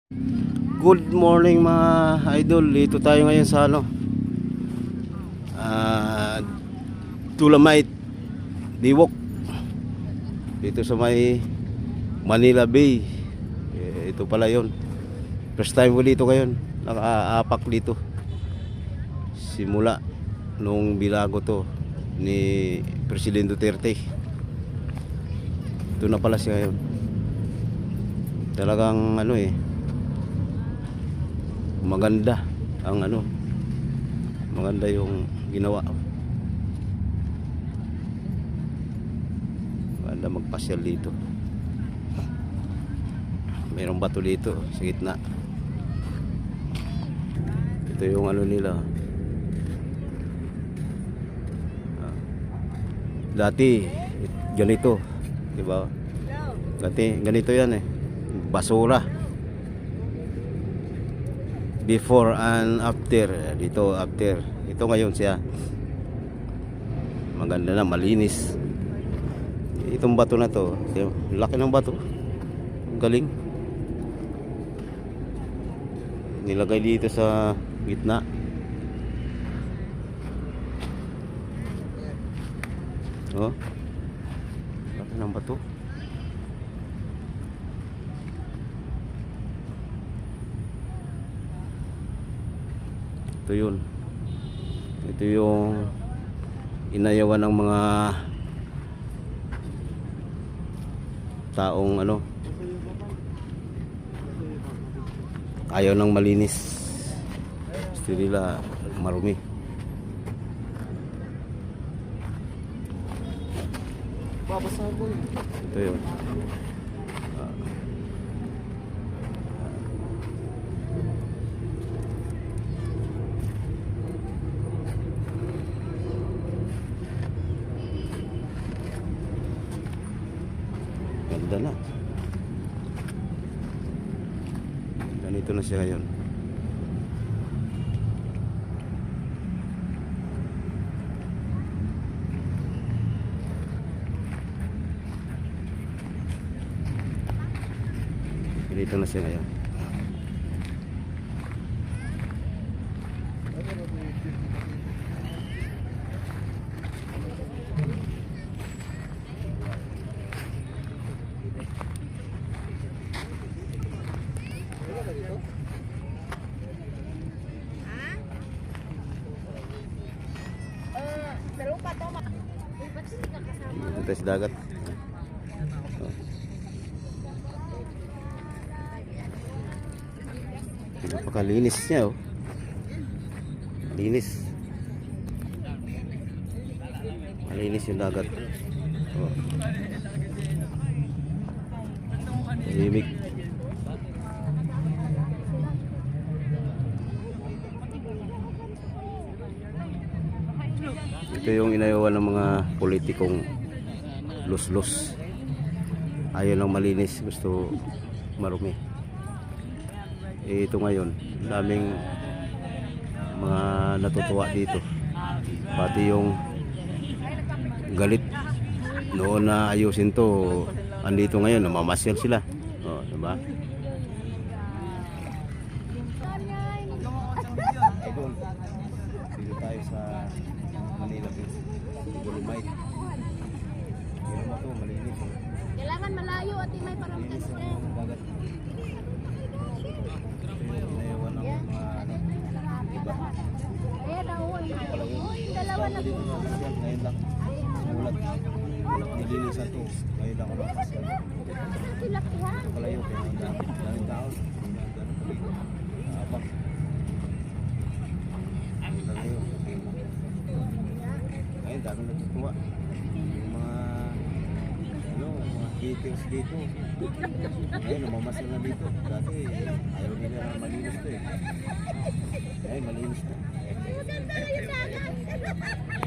Good morning mga idol. Dito tayo ngayon sa Dolomite Diwok. Dito sa may Manila Bay. Ito pala yon. First time ko dito ngayon. Nakaapak dito. Simula nung bilago to ni Presidente Duterte. Ito na pala siya ngayon. Talagang maganda ang maganda yung ginawa. Maganda magpasyal dito. Mayroong bato dito sa gitna. Ito yung nila. Dati ganito, di ba? Dati ganito yan basura. Before and after. Dito after. Ito ngayon siya. Maganda na, malinis. Itong bato na to, laki ng bato. Galing. Nilagay dito sa gitna. Oh. Laki ng bato. Ito yun. Ito yung inayawan ng mga taong ayaw ng malinis. Gusto nila marumi. Ito yun. Ganda na. Ganito na siya ngayon. Ganito na siya ngayon. Ito sa dagat. Napakalinis niya Linis. Malinis yung dagat. Tahimik. Ito yung inayawan ng mga politikong lus-lus. Ayaw lang malinis, gusto marumi. Ito ngayon, daming mga natutuwa dito. Pati yung galit noon na ayusin to, andito ngayon, namamasyal sila. Diba? Dito tayo sa Manila Bay, Dolomite. Yung bato, malinis. Kailangan malayo at may paramtas din. Inayawan ng mga iba. Ayan na, dalawa na po. Ngayon lang. Mulat. Nililisan to. Ngayon lang ako nakasal. Kilakihan. Ito pala yun. Daming tao. Abang. Ngayon dami natutuwa. Yung mga haters dito. Ngayon namamasal na dito. Dati ayaw nila na malinis to Ngayon malinis to. Ganda na yung dagat.